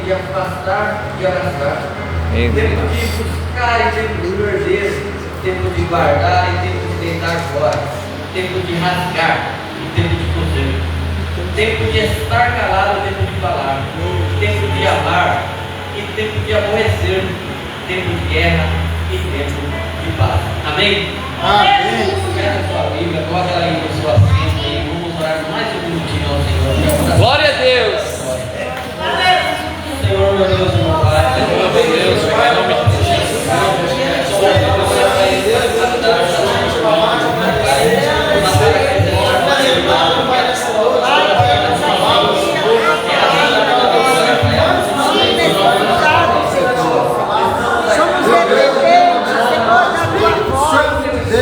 de afastar e abraçar, tempo de buscar e tempo de perder, tempo de guardar e tempo de deitar fora, tempo de rasgar e tempo de coser, tempo de estar calado e tempo de falar, tempo de amar e tempo de aborrecer, tempo de guerra e tempo de paz. Amém? Amém. Pega a sua Bíblia, coloca ela aí no seu assento e vamos orar mais um minutinho ao Senhor. Glória a Deus. Senhor, meu Deus, meu Pai. Senhor, meu Deus, Pai, em nome de Jesus.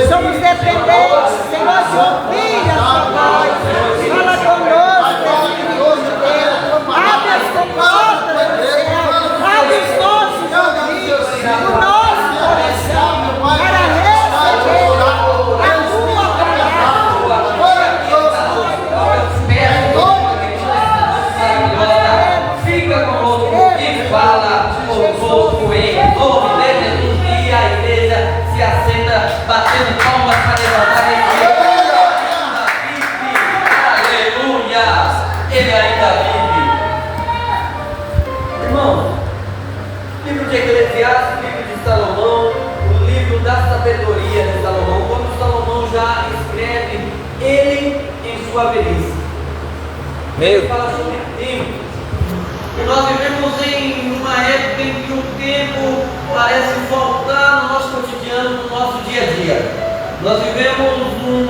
Somos dependentes, Senhor, de ouvir a sua voz. Fala conosco, Espírito de Deus. Abre as comportas do céu. Abre os nossos ouvidos, o nosso coração, para receber a tua palavra. Fica conosco e fala conosco em nome de Jesus. E a igreja se assenta batendo palmas para levantar a igreja. Aleluia! Ele ainda vive. Irmão, livro de Eclesiastes, livro de Salomão, o livro da sabedoria de Salomão, quando Salomão já escreve ele em sua velhice. Ele fala sobre tempo. E nós vivemos em uma época em que o tempo parece faltar no nosso cotidiano, no nosso dia a dia. Nós vivemos um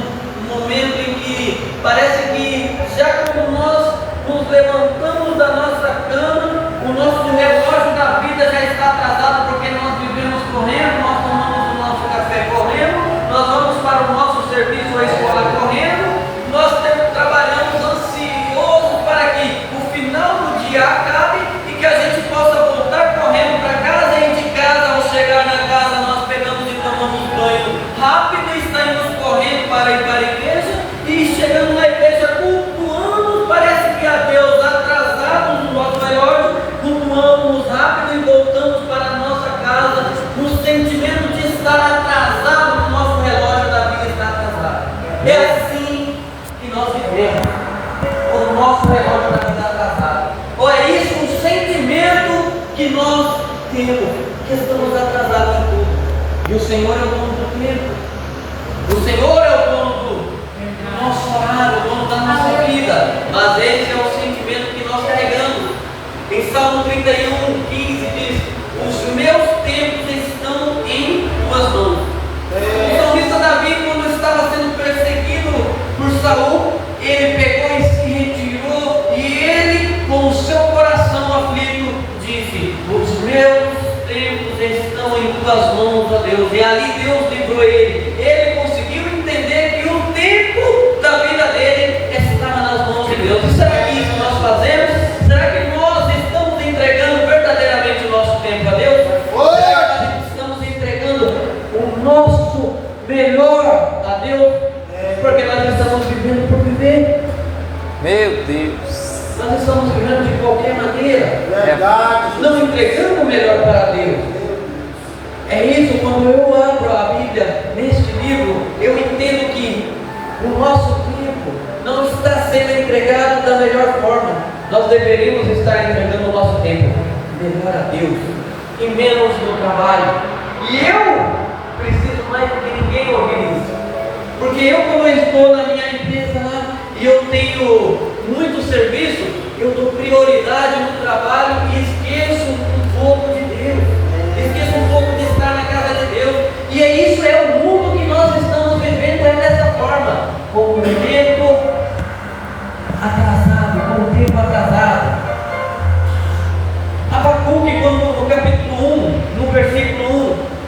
momento em que parece que já quando nós nos levantamos da nossa cama, o nosso relógio da vida já está atrasado, porque nós vivemos correndo, nós tomamos o nosso café correndo, nós vamos para o nosso serviço ou escola correndo, nós trabalhamos ansiosos para que o final do dia acabe e que a gente possa voltar correndo para casa, e de casa, ao chegar na casa, nós pegamos e tomamos banho rápido e saímos correndo para ir para a igreja, e chegando na igreja cultuando, parece que a Deus, atrasados no nosso relógio, cultuamos rápido e voltamos para a nossa casa, no sentimento de estar atrasado, no nosso relógio da vida está atrasado. É assim que nós vivemos, o nosso relógio da vida atrasado. Ou é isso um sentimento que nós temos, que estamos atrasados em tudo. E o Senhor é o dono do tempo. O Senhor é o dono do nosso horário, o dono da nossa vida. Mas esse é o sentimento que nós carregamos. Em Salmo 31:15 diz: os meus tempos estão em tuas mãos. O salmista Davi, quando estava sendo perseguido por Saul, ele pegou e se retirou, e ele, com o seu coração aflito, disse: os meus tempos estão em tuas mãos, ó Deus. E ali Deus livrou ele. Ele conseguiu entender que o tempo da vida dele estava nas mãos de Deus. E será que isso nós fazemos? Será que nós estamos entregando verdadeiramente o nosso tempo a Deus? Será que nós estamos entregando o nosso melhor a Deus? Porque nós estamos vivendo por viver. Meu Deus. Nós estamos vivendo de qualquer maneira, Verdade. não entregando o melhor para Deus. É isso, quando eu abro a Bíblia neste livro, eu entendo que o nosso tempo não está sendo entregado da melhor forma. Nós deveríamos estar entregando o nosso tempo melhor a Deus e menos no trabalho. E eu preciso mais do que ninguém ouvir isso, porque eu, quando eu estou na minha empresa lá e eu tenho muito serviço, eu dou prioridade no trabalho e esqueço um pouco de Deus, esqueço um pouco de estar na casa de Deus. E é isso, é o mundo que nós estamos vivendo, é dessa forma, com o tempo atrasado, com o tempo atrasado. Abacuque, quando no capítulo 1, no versículo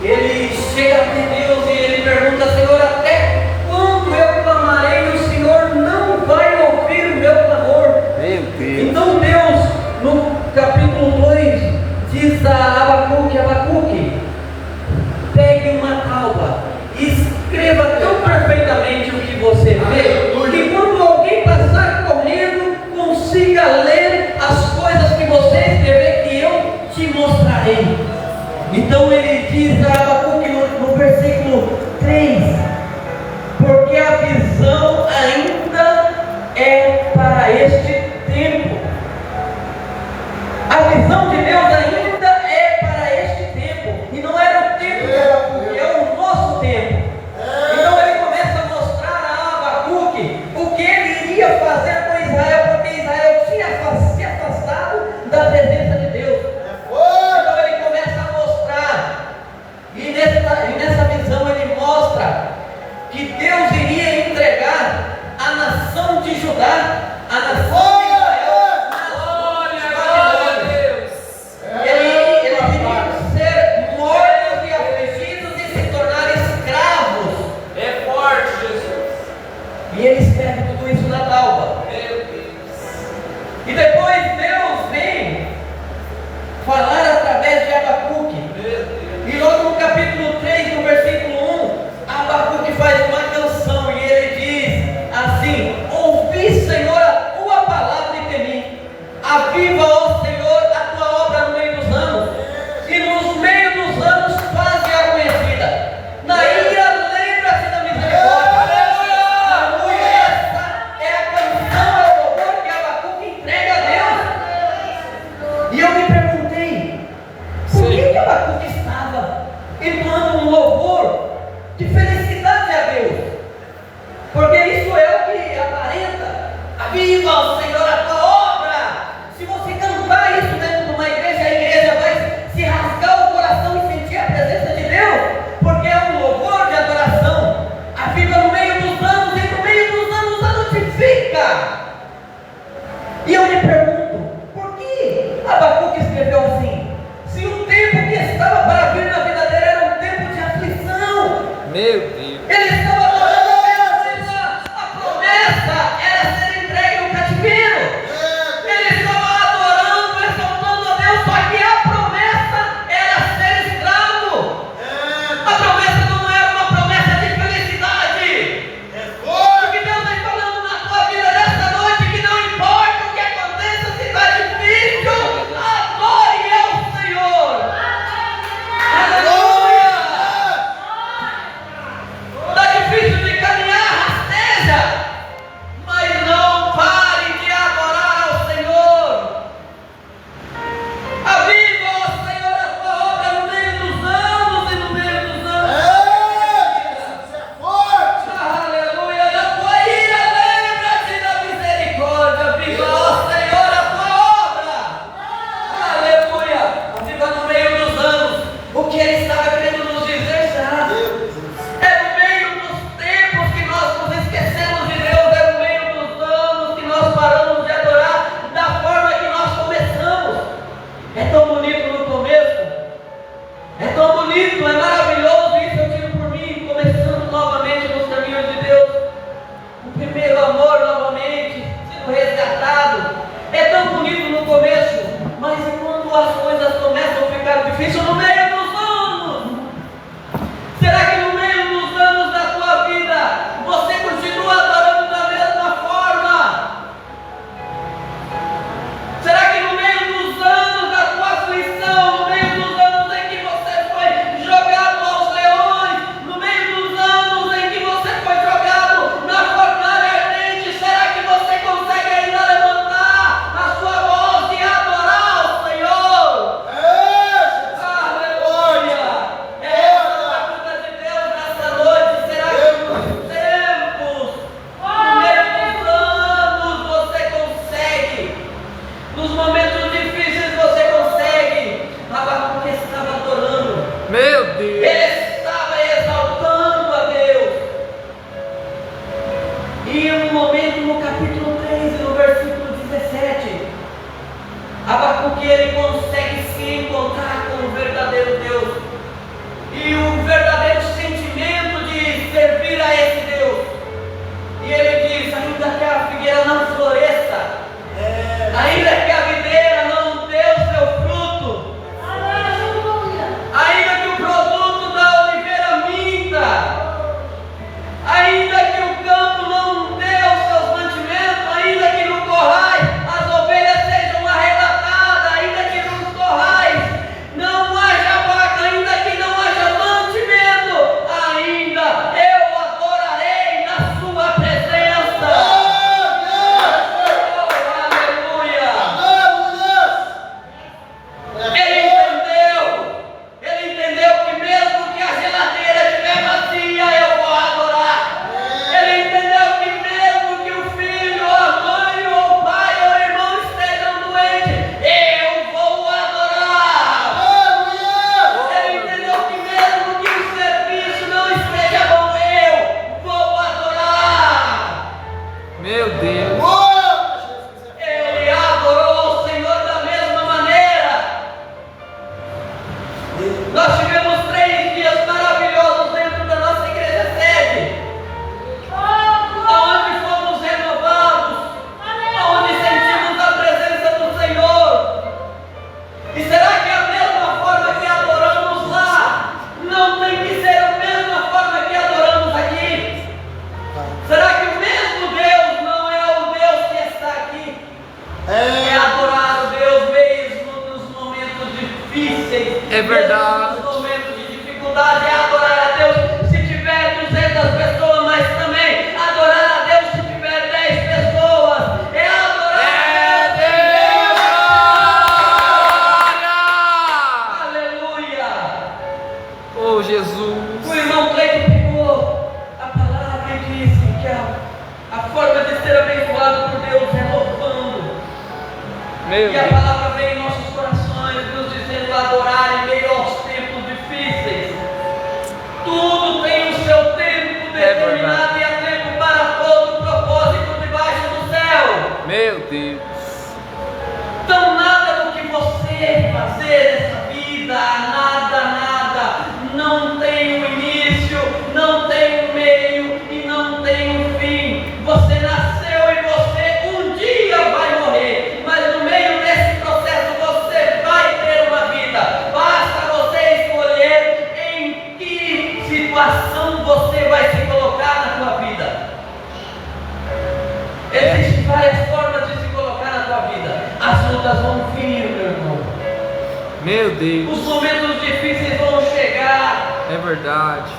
1, ele chega até Deus e ele pergunta: Senhor, até quando eu clamarei e o Senhor não vai ouvir o meu clamor? Meu Deus. capítulo 3, no versículo 1, Abacuque faz uma canção e ele diz assim: ouvi, Senhor, a tua palavra e temi. Aviva, ó Senhor, a tua obra no meio dos anos, e nos meios dos anos faze-a conhecida. Na ira lembra-se da misericórdia. Aleluia! Essa é a canção, é o louvor que Abacuque entrega a Deus. E eu me perguntei, por que Abacuque estava entoando um louvor de felicidade a Deus? Porque isso é o que aparenta. Aviva, ó Senhor, a tua obra. Se você cantar isso dentro de uma igreja, a igreja vai se rasgar o coração e sentir a presença de Deus, porque é um louvor de adoração. Aviva no meio dos anos, e no meio dos anos a notifica. E eu me pergunto, por que Abacuque escreveu assim? Se o tempo que estava para vir na vida dele era um tempo de aflição. Meu Deus. Ele estava adorando a Deus, a promessa era ser entregue no cativeiro. Ele estava adorando, exaltando a Deus, só que a promessa era ser escravo. A promessa não era uma promessa de felicidade. Porque Deus vem falando na tua vida nessa noite que não importa o que aconteça, se está difícil, adore ao Senhor. Aleluia! Está difícil de caminhar, rasteja, mas não pare de adorar ao Senhor. Aviva, ó Senhor, a tua obra no meio dos anos e no meio dos anos. Aleluia, da tua ira lembra-te da misericórdia. Aviva, ó Senhor, a tua obra. Aleluia, aviva no meio dos anos. O que ele estava querendo nos dizer será: é no meio dos tempos que nós nos esquecemos de Deus, é no meio dos anos que nós paramos de adorar da forma que nós começamos. É tão bonito no começo, é tão bonito, é maravilhoso, isso eu tiro por mim, começando novamente nos caminhos de Deus, o primeiro amor novamente, sendo resgatado. É tão bonito no começo, mas e quando as coisas começam a ficar difíceis no meio dos anos? Será que no meio dos anos da tua vida você continua adorando da mesma forma? Será que no meio dos anos da tua aflição, no meio dos anos em que você foi jogado aos leões, no meio dos anos em que você foi jogado na fornalha ardente, será que você consegue ainda levantar a sua voz e adorar ao Senhor? Aleluia! Essa é a pergunta de Deus nessa noite. Será que nos tempos, no meio dos anos, você consegue? Nos momentos difíceis você consegue? Abacuque estava adorando. Meu Deus. Ele estava exaltando a Deus. E em um momento no capítulo 3, no versículo 17, Abacuque ele consegue se encontrar com o verdadeiro Deus. E o verdadeiro sentimento de servir a esse Deus. E ele diz: ainda que a figueira não floresça, ainda que a videira É verdade. Nos momentos de dificuldade é adorar a Deus se tiver 200 pessoas, mas também adorar a Deus se tiver 10 pessoas. É adorar a Deus. Aleluia. Oh, Jesus. O irmão Cleiton pegou a palavra e disse que a forma de ser abençoado por Deus é louvando. Meu E a Deus. palavra vem em nossos corações, nos dizendo adorar em meio aos tempos difíceis. Tudo tem o seu tempo determinado e há tempo para todo propósito debaixo do céu. Meu Deus. Então nada do que você fazer nessa vida, nada, não tem um início, não tem um meio e não tem um fim. Você nasceu e você um dia vai morrer, mas no meio desse processo você vai ter uma vida. Basta você escolher em que situação você vai se colocar na sua vida. Existem várias formas de se colocar na tua vida. As lutas vão vir, meu irmão. Meu Deus. Os momentos difíceis vão chegar. É verdade.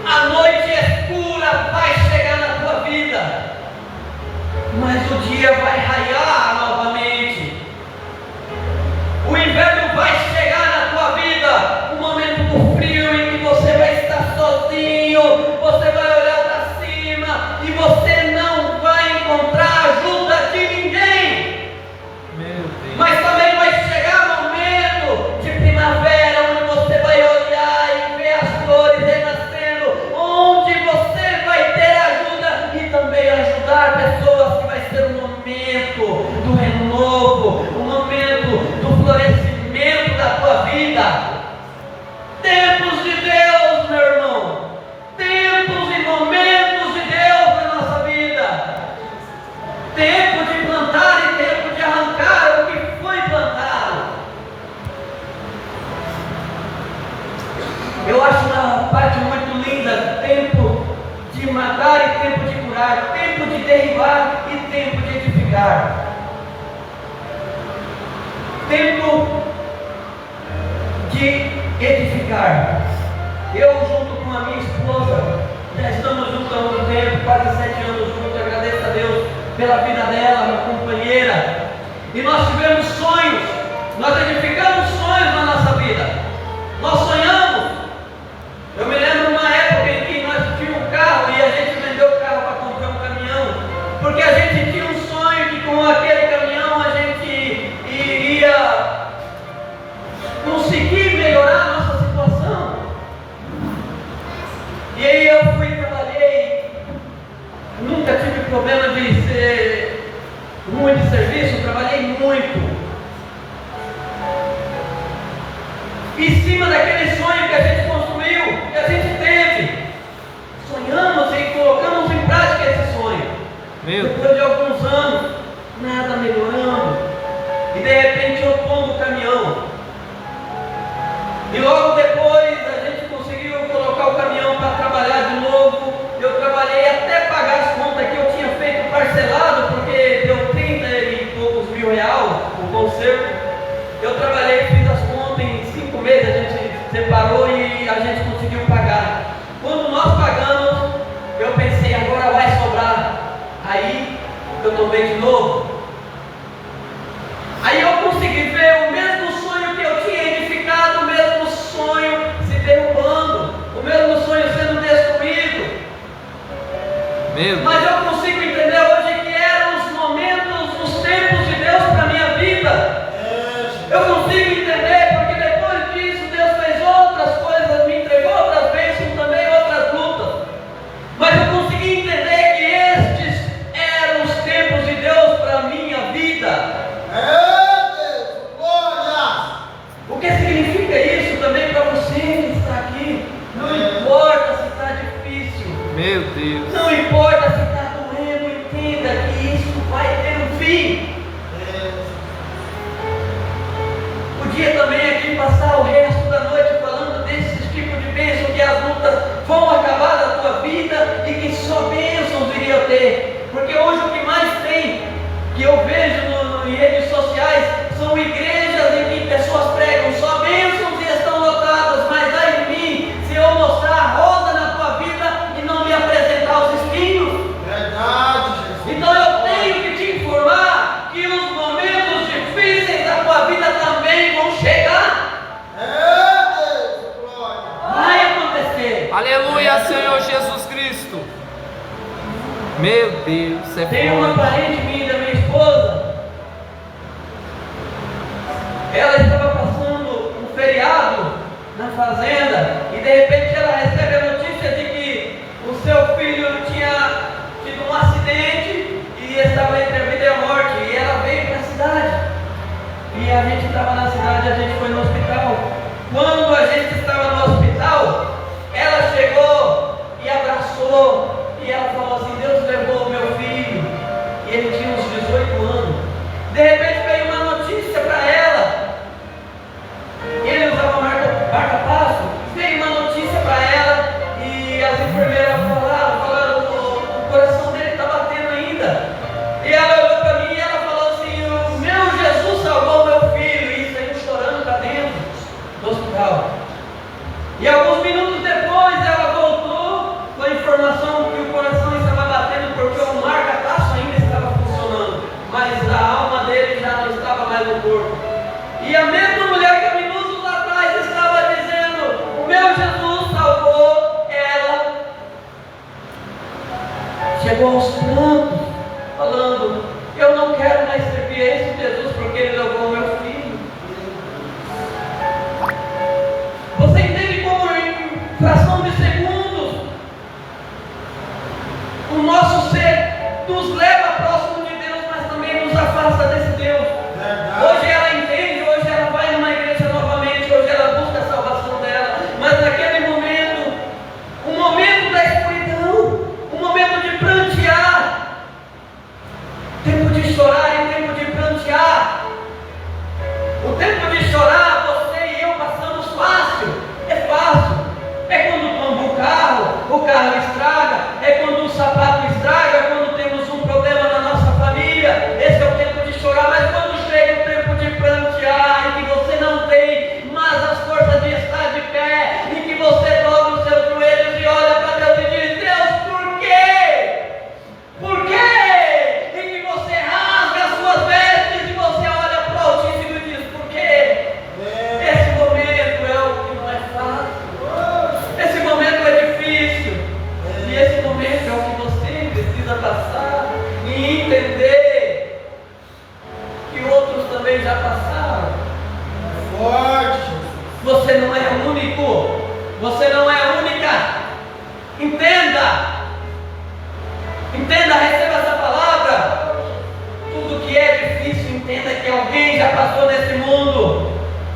A noite escura vai chegar na tua vida. Mas o dia vai raiar novamente. O inverno vai chegar na tua vida. O momento do frio em que você vai estar sozinho. Você vai olhar para cima e você não vai encontrar ajuda de ninguém. Meu Deus. Mas também vai chegar momento de primavera, onde você vai olhar e ver as flores renascendo, onde você vai ter ajuda e também ajudar pessoas, que vai ser um momento do renovo, um momento do florescimento da tua vida. Tempos de Deus, meu irmão, tempos e momentos de Deus na nossa vida. Tempo de plantar e tempo de arrancar o que foi plantado. Eu acho uma parte muito linda: tempo de matar e tempo de curar, tempo de derribar e tempo de edificar. Tempo de edificar. Eu, junto com a minha esposa, já estamos juntos há muito tempo, quase 7 anos juntos. Agradeço a Deus pela vida dela, minha companheira. E nós tivemos sonhos, nós edificamos sonhos na nossa vida. Nós sonhamos. Eu me lembro de uma época em que nós tínhamos um carro e a gente vendeu o carro para comprar um caminhão, porque a gente tinha um sonho que com aquele caminhão a gente iria conseguir melhorar a nossa situação. E aí eu fui e trabalhei. Nunca tive problema de ser ruim de serviço, trabalhei muito. Em cima daquele sonho que a gente construiu, que a gente teve, sonhamos e colocamos em prática esse sonho. Depois de alguns anos, nada melhorando, e de repente eu tomo o caminhão. E logo depois a gente conseguiu colocar o caminhão para trabalhar de novo. Eu trabalhei até pagar as contas que eu tinha feito parcelado, porque deu 30 e poucos mil reais o conserto. Eu trabalhei, fiz as contas, em 5 meses a gente separou e a gente conseguiu pagar. Quando nós pagamos, eu pensei, agora vai sobrar. Aí eu tomei de novo. Aí eu consegui ver o mesmo sonho que eu tinha edificado, o mesmo sonho se derrubando, o mesmo sonho sendo destruído. Mas eu consigo entender hoje que eram os momentos, os tempos de Deus para a minha vida. Eu consigo entender porque depois disso Deus fez outras coisas, me entregou outras bênçãos também, outras lutas. Mas eu consegui entender que estes eram os tempos de Deus para a minha vida. O que significa isso também para você que está aqui? Não importa se está difícil. Meu Deus. Não importa se está doendo, entenda que isso vai ter um fim. Podia também aqui passar o resto da noite falando desses tipos de bênçãos, que as lutas vão acabar da tua vida e que só bênçãos iriam ter. Porque hoje o que mais tem, que eu vejo em redes sociais, são igrejas em que pessoas pregam só bênçãos Meu Deus, é Tem uma forte. parente minha, da minha esposa. Ela estava passando um feriado na fazenda e de repente ela recebe a notícia de que o seu filho tinha tido um acidente e estava entre a vida e a morte. E ela veio para a cidade. E a gente estava na cidade, a gente foi no hospital. Quando a gente estava no hospital, ela chegou e abraçou. E ela falou assim: Deus levou o meu filho. E ele tinha uns 18 anos. De repente veio uma notícia para ela. Ele usava marca-passo. Veio uma notícia para ela. E as enfermeiras falaram, o coração dele está batendo ainda. E ela olhou para mim e ela falou assim: o meu Jesus salvou meu filho. E saiu chorando para dentro do hospital. E alguns minutos depois ela voltou com a informação que o coração estava batendo porque o marca-passo ainda estava funcionando, mas a alma dele já não estava mais no corpo. E a mesma mulher que há minutos atrás estava dizendo: o meu Jesus salvou ela, chegou aos prantos, falando: eu não quero mais servir a esse Jesus porque ele levou o meu filho. Você entende como em fração de segundos o nosso ser nos leva próximo de Deus, mas também nos afasta desse Deus. Hoje ela entende, hoje ela vai numa igreja novamente, hoje ela busca a salvação dela, mas naquele momento, um momento da escuridão, um momento de prantear, tempo de chorar e tempo de prantear. O tempo de chorar, você e eu passamos fácil, é fácil. É quando tomba o carro estraga, é quando o sapato estraga, é quando temos um problema na nossa família. Esse é o tempo de chorar, mas quando chega o tempo de prantear, em que você não tem mais as forças de estar de pé, em que você dobra os seus joelhos e olha para Deus e diz: Deus, por quê? Por quê? Em que você rasga as suas vestes e você olha para o Altíssimo e diz: por quê? Esse momento é o que não é fácil. Esse momento é difícil. E esse momento é o que você precisa passar e entender que outros também já passaram. Forte. Você não é único. Você não é única. Entenda. Entenda, receba essa palavra. Tudo que é difícil, entenda que alguém já passou nesse mundo.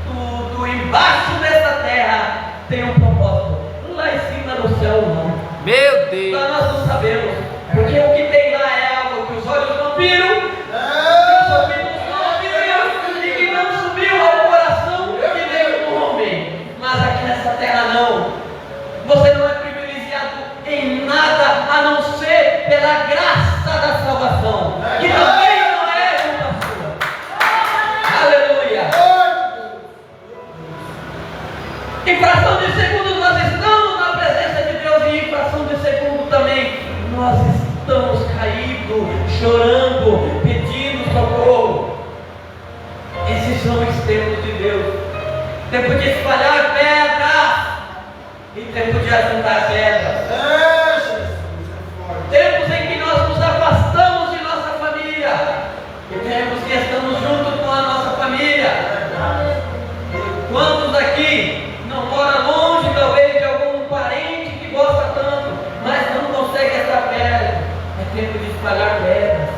Tudo embaixo dessa terra tem um propósito. Lá em cima no céu não. Meu Deus. Lá nós não sabemos. Porque o que tem lá é algo que os olhos não viram, que os ouvidos não ouviram e que não subiu ao coração de nenhum homem. Mas aqui nessa terra não. Você não é privilegiado em nada a não ser pela graça da salvação, que também não é culpa sua. Aleluia. Em fração de segundo nós estamos na presença de Deus, e em fração de segundo também nós estamos caídos, chorando, pedindo socorro. Esses são os tempos de Deus. Tempo de espalhar pedras e tempo de ajuntar pedras. Tempos em que nós nos afastamos de nossa família e tempos que estamos juntos com a nossa família. Quantos aqui não moram longe talvez de algum parente que gosta tanto, mas não consegue estar perto? É tempo de espalhar pedras.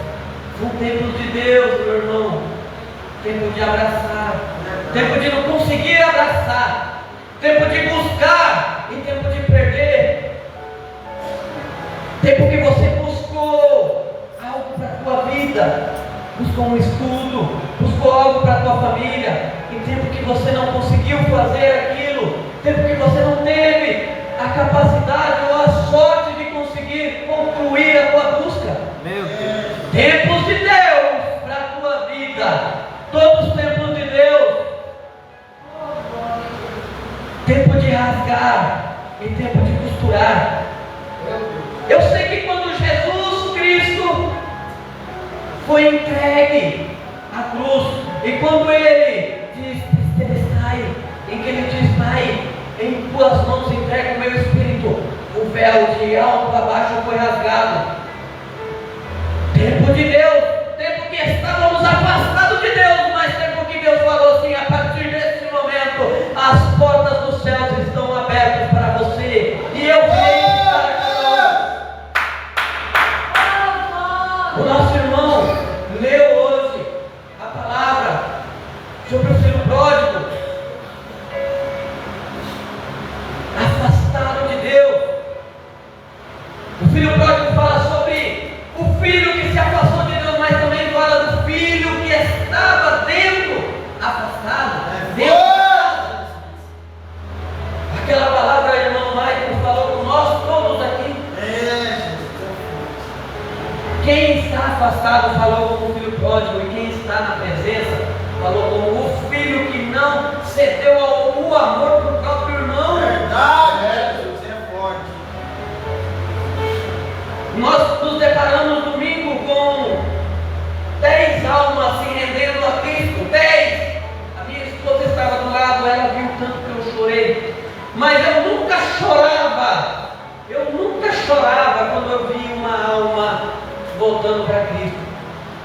São tempos de Deus, meu irmão. Tempo de abraçar, tempo de não conseguir abraçar, tempo de buscar e tempo de perder. Tempo que você buscou algo para a tua vida, buscou um estudo, buscou algo para a tua família, e tempo que você não conseguiu fazer aquilo, tempo que você não teve a capacidade ou a sorte de conseguir concluir a tua busca. Meu Deus. Tempos de Deus para a tua vida. Todos os tempos de Deus. Tempo de rasgar e tempo de costurar. Eu sei que quando Jesus Cristo foi entregue à cruz, e quando ele diz: sai, em que ele diz: Pai, em tuas mãos entrego o meu espírito, o véu de alto a baixo foi rasgado. Tempo de Deus, tempo que estávamos afastados de Deus, mas tempo que Deus falou assim: a partir desse momento, as portas dos céus estão abertas para você, e eu venho estar aqui. O nosso irmão leu hoje a palavra sobre o filho pródigo, afastado de Deus. O filho pródigo fala sobre o filho que se afastou de Deus, mas também fala do filho que estava dentro, afastado, dentro. Aquela palavra, irmão Michael falou com nós todos aqui. Quem está afastado falou como o filho pródigo, e quem está na presença falou como o filho que não cedeu ao amor do próprio irmão. Verdade, Jesus é forte. Nós nos deparamos domingo com 10 almas se rendendo a Cristo. 10! A minha esposa estava do lado, ela viu tanto que eu chorei. Mas eu nunca chorava. Eu nunca chorava quando eu vi uma alma voltando para Cristo.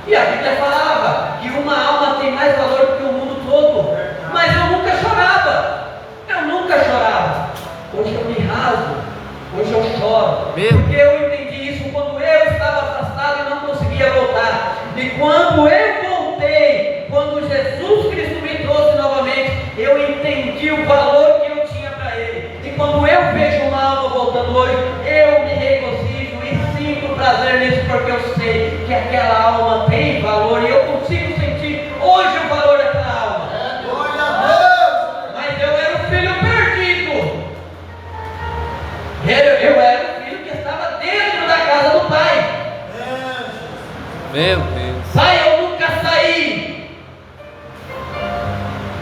E a Bíblia falava que uma alma tem mais valor do que o mundo todo. Mas eu nunca chorava. Eu nunca chorava. Hoje eu me rasgo. Hoje eu choro. Porque eu entendi isso quando eu estava afastado e não conseguia voltar. E quando eu voltei, quando Jesus Cristo me trouxe novamente, eu entendi o valor que eu tinha para Ele. E quando eu vejo uma alma voltando hoje, eu me regozijo e sinto prazer nisso, porque eu sei que aquela alma tem valor e eu consigo sentir hoje o valor daquela alma. Glória a Deus. Mas eu era o filho perdido. Eu era o filho que estava dentro da casa do pai. Meu Deus. Pai, eu nunca saí.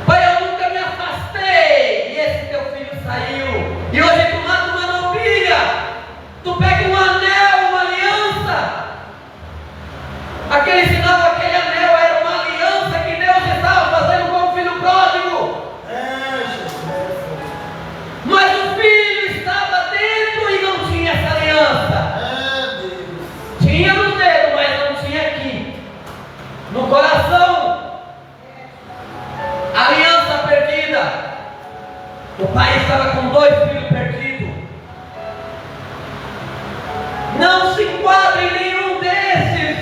Pai, eu nunca me afastei. E esse teu filho saiu. E hoje tu mata uma novilha. Tu pega um anel, uma aliança. Aquele sinal, aquele anel era uma aliança que Deus estava fazendo com o filho pródigo. Mas o filho estava dentro e não tinha essa aliança. Tinha no dedo, mas não tinha aqui. No coração. Aliança perdida. O pai estava com 2 filhos perdidos. Não se enquadre em nenhum desses.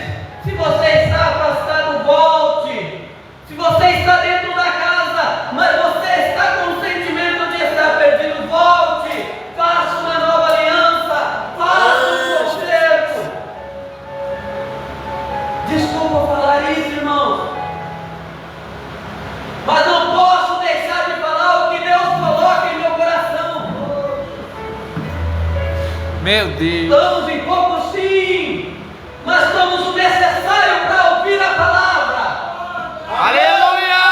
Se você está afastado, volte. Se você está dentro da casa, mas você está com o sentimento de estar perdido, volte. Faça uma nova aliança. Faça um concerto. Desculpa falar isso, irmão, mas não posso deixar de falar o que Deus coloca em meu coração. Meu Deus. Estamos em pouco, sim, mas estamos o necessário para ouvir a palavra. Aleluia!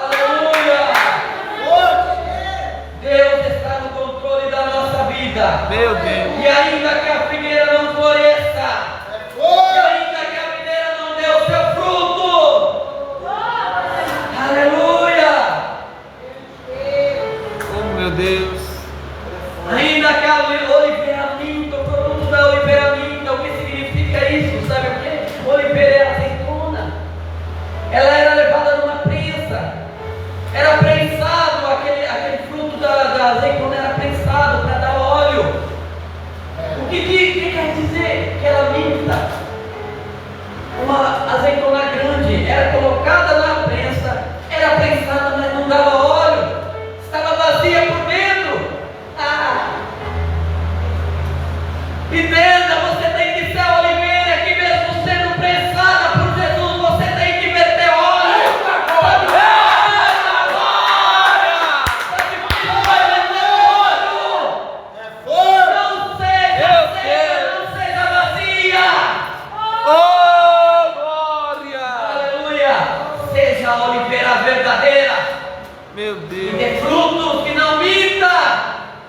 Aleluia! Deus está no controle da nossa vida. Meu Deus. E ainda que a figueira não floresça, e ainda que a videira não dê o seu fruto, aleluia! Oh, meu Deus. Ainda que a oliveira minta, o produto da oliveira minta, o que significa isso? Sabe o que? Oliveira é azeitona. Ela era levada numa prensa. Era prensado, aquele fruto da azeitona era prensado para dar óleo. O que quer dizer? Que ela minta. Uma azeitona grande era colocada na prensa, era prensada, mas não dava óleo. Estava vazia por dentro. Entenda, você tem que ser a oliveira que, mesmo sendo prensada por Jesus, você tem que meter óleo. Está difícil, vai meter óleo. Não seja seca, não seja vazia. Oh, glória. Aleluia. Seja a oliveira verdadeira. Meu E Deus. dê frutos que não minta.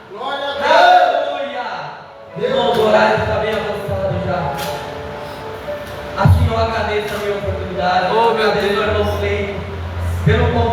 Glória a Deus. Aleluia! Irmãos, o horário está bem avançado já. Assim eu agradeço a minha oportunidade. Oh, meu agradeço Deus. ao irmão Cleito pelo convite.